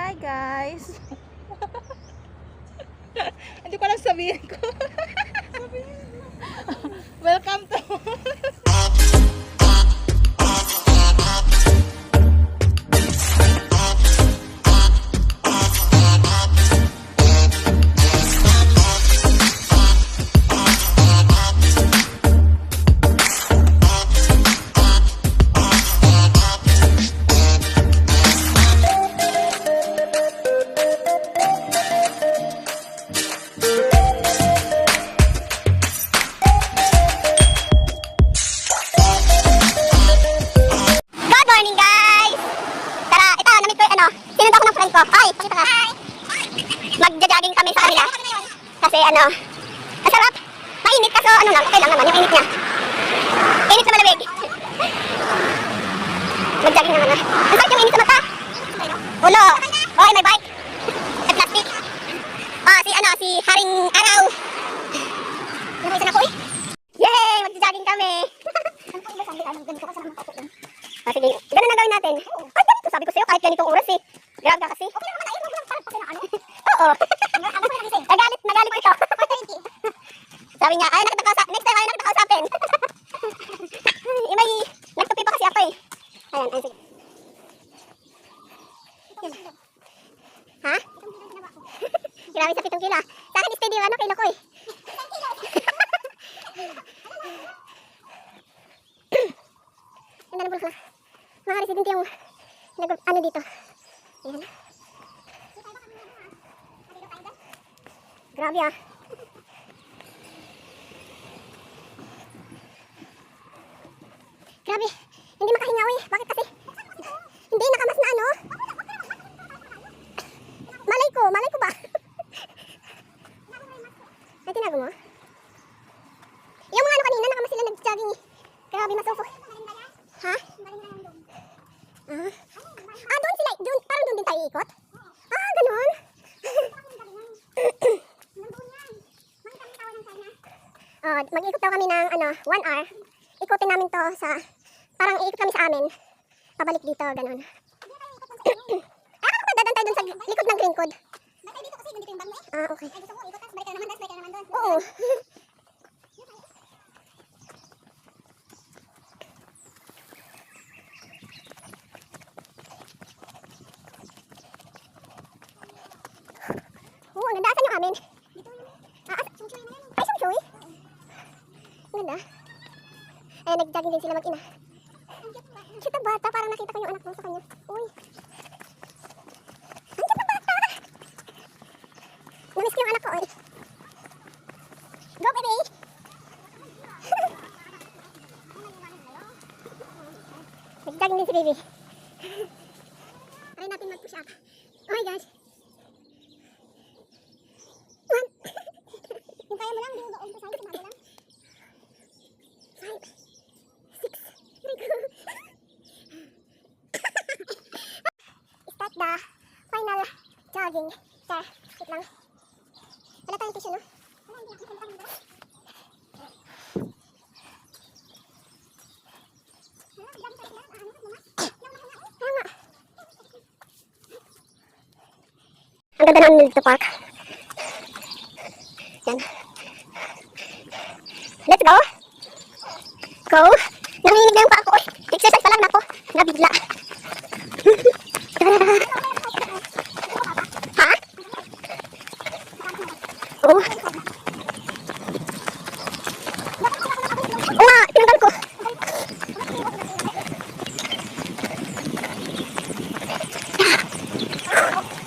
Hi guys! Hindi ko alam sabihin ko. Welcome to magja-jogging kami sa kanila. Kasi masarap. Mainit kaso lang, okay lang naman yung init niya. Init sa malamig. Mag-jogging naman na. Ang sakit yung init sa mata. Ulo. Oy, may bike. At plastic. Si Haring Araw. Nakita na ko eh. Yay! Magja-jogging kami. Sige, ganun na gawin natin. Ay, ganito. Sabi ko sa'yo, kahit ganitong oras eh. Grabe ka kasi. Okay naman, ayun mo lang parang kasi ng ano. Oo. Nagalit ko ito. Sabi niya, next time ayaw nakatakausapin. May nagtupi pa kasi ako eh. Ayan, sige. Ha? Grabe sa 7 kilo. Sa akin steady yung kilo ko eh. Ganda ng bulak na. Mga residente yung dito. Ayan. Grabe ah. Grabe. Hindi makahinga eh. Bakit kasi? Hindi, nakamas na ano. Malay ko ba? Ay, tinago mo? Yung mga kanina, nakamas sila nag-jogging eh. Grabe, masufo. Ha? Doon sila. Parang doon din tayo ikot? Ganun. Mag-ikot daw kami ng 1 hour. Ikutin namin to sa, parang iikot kami sa amin. Pabalik dito, ganun. Ano ba dadan tayo dun sa likod ng green code? Dadan dito kasi dito yung bang eh. Okay. Ay gusto mo ikot, tapos balik ka naman doon. Oo. Ang ganda. Asan yung amin? Ay, sungsoy. Ang ganda. Ay, nag-jogging din sila mag-ina. Cute na bata. Parang nakita ko yung anak mo sa kanya. Uy. Ang cute na bata. Namiss ko yung anak ko eh. Go, baby. Nag-jogging din si baby. Try natin mag-push up. Oh my gosh. Yung kaya mo lang, hindi mo ba-umpisahan, sumama lang. 5, 6, start the final jogging. Tara, wait lang. Wala tayong tissue, no? Ang ganda ng Nilto Park. Yan. Let's go! Go! Nanginginig na yung paa ko. Exercise pa lang ako. Nabigla. Ha? Oo. Oo nga, tinanggal ko.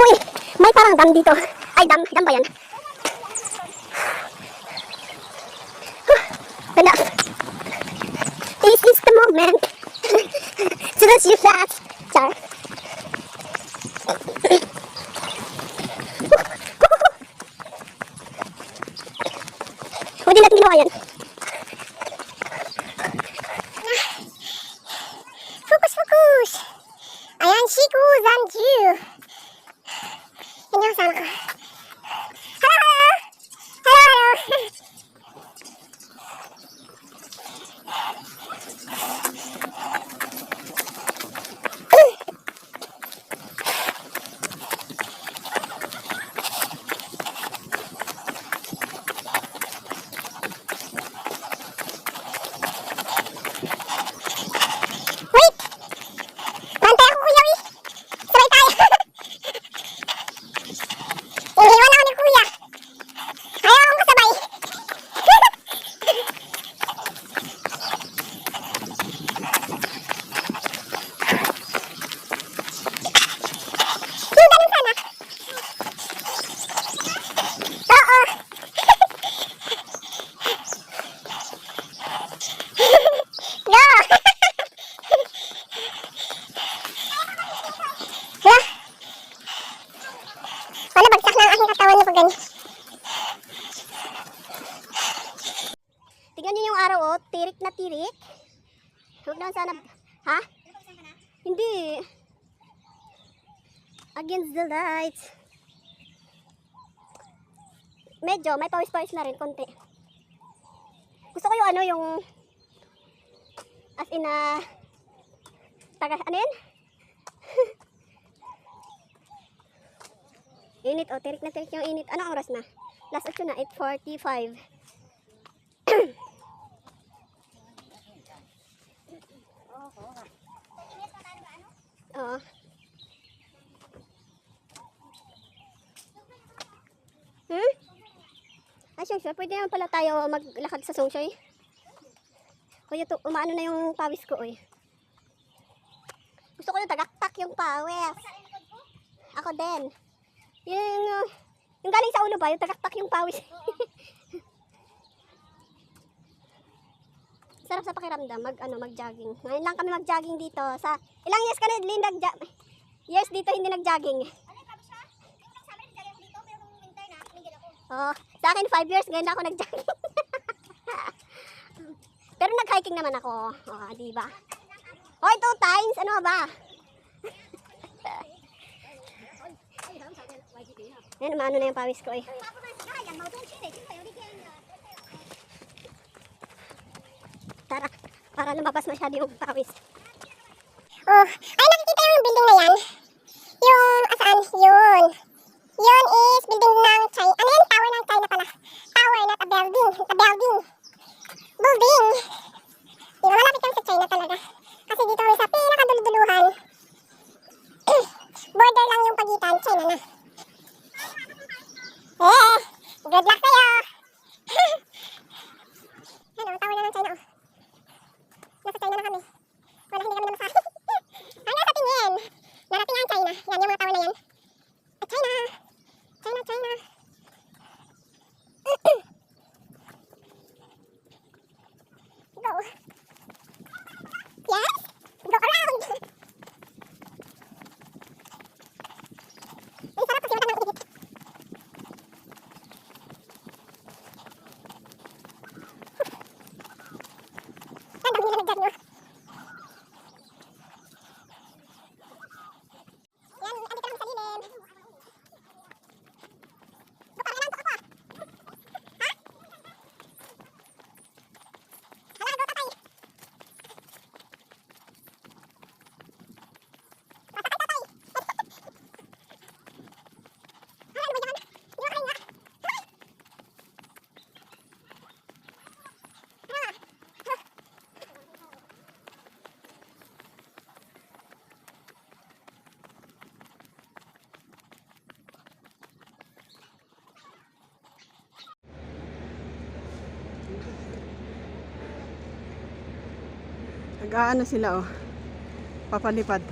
Uy, may parang dam dito. Ay, dam ba yan? Ganda. This is the moment to the you flat. Char. Hindi natin ginawa yan. Focus. Ayan, Shiku Zanju. Yan yung kasama ko. Hello. ganyan. Tignan niyo yung araw, oh. Tirik na tirik. Huwag naman sana... Ha? Hindi. Against the lights. Medyo, may pawis-pawis na rin, konti. Gusto ko yung ano, yung... As in, ano yun? Init, oh. Tirik na tirik yung init. Anong oras na? Last 8 na, 8:45. Oo. Ay, sure, pwede naman pala tayo maglakad sa Songsoy. Kuya, umaano na yung pawis ko, oy. Gusto ko yung tagaktak yung pawis. Ako din. Yung galing sa ulo ba, yung tagaktak yung pawis. Sarap sa pakiramdam, mag-jogging. Ngayon lang kami mag-jogging dito. Sa ilang years ka na, Lynn, years dito hindi nag-jogging. Oh, sa akin 5 years ngayon ako nag-jogging. Pero nag-hiking naman ako. Oh, di ba? Hoy, 2 times, ano ba? Yan, maano na yung pawis ko eh. Tara, para lumabas masyado yung pawis. Oh, ay nakikita yung building na yan. Yung, asaan? Yun. Yun is building ng China. Ano yan? Tower ng China pala. Tower, not a building. A building. Building. Di ba, malapit kami sa China talaga. Kasi dito kami sa pinakaduluduluhan. Border lang yung pagitan. China na. Eh, good luck sa'yo. Ano, tower na ng China, oh. Nasa China na kami. Wala, hindi kami namasahe. Ano sa tingin? Narating ang China. Yan, yung mga tower na yan. At China. China, China. Go. Yes? Go around. Ay, sarap kasi matang ng itikit. Ang dami nila nag-jog nyo. Yan, andito kami sa lilim. Nag-aano sila, oh, papalipad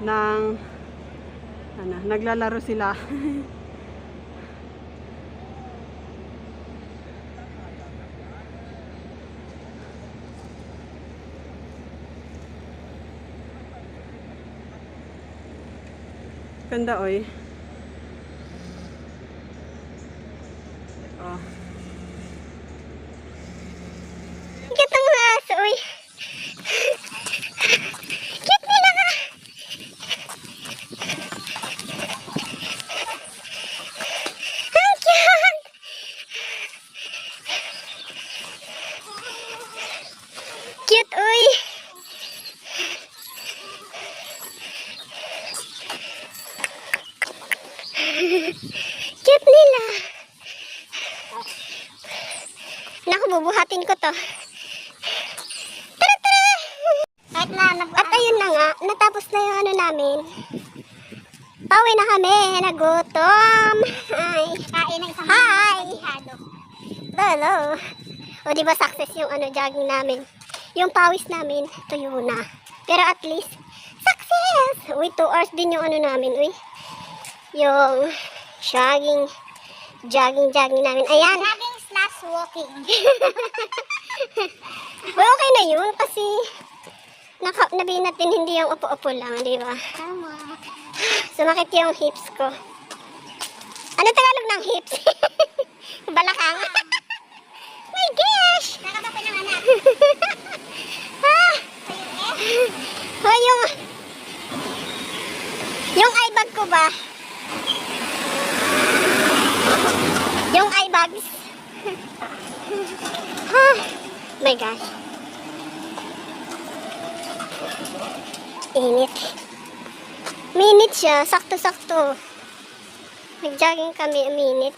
ng naglalaro sila. Ganda, oy. Oh. Cute ang aso, uy. Cute nila ka. Ang cute. Cute, uy. Cute nila. Naku, bubuhatin ko to. Tara, tara! At ayun na nga, natapos na yung ano namin. Pauwi na kami, nagutom. Hi! Kain ng isang hihado. Hello! O diba success yung jogging namin. Yung pawis namin, tuyo na. Pero at least, success! Uy, 2 hours din yung namin, uy. Yung jogging namin. Ayan. Jogging slash walking. Well, okay na yun kasi nabihin natin hindi yung upo-upo lang, di ba? Tama. Sumakit yung hips ko. Ano Tagalog ng hips? Balakang. My gosh! Nakakapin ng anak. Ah! Oh, yung eye bag ko ba? Yung eye bags. Ah! My gosh. Init. Minit siya. Sakto-sakto. Nag-jogging kami, minit.